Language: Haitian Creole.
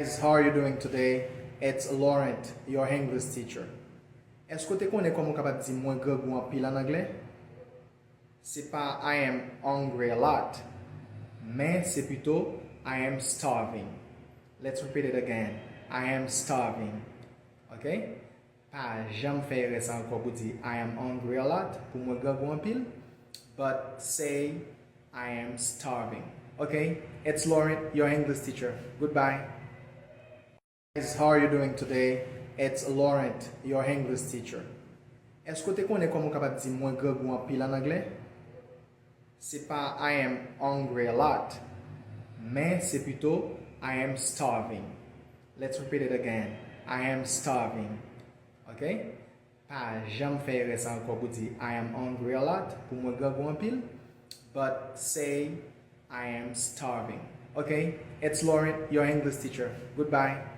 Guys, how are you doing today? It's Laurent, your English teacher. Est-ce que tu connais comment capable dire moi gagou en pile en anglais? C'est pas I am hungry a lot, mais c'est plutôt I am starving. Let's repeat it again. I am starving. Okay? Pas jamais faire ça encore pour dire I am hungry a lot pour moi gagou en pile, but say I am starving. Okay? It's Laurent, your English teacher. Goodbye. Guys, how are you doing today? It's Laurent, your English teacher. Est-ce que tu connais comment capable dire moi gagou en pile en anglais? C'est pas I am hungry a lot, mais c'est plutôt I am starving. Let's repeat it again. I am starving. Okay? Pas jamais faire ça encore pour dire I am hungry a lot pour moi gagou en pile, but say I am starving. Okay? It's Laurent, your English teacher. Goodbye.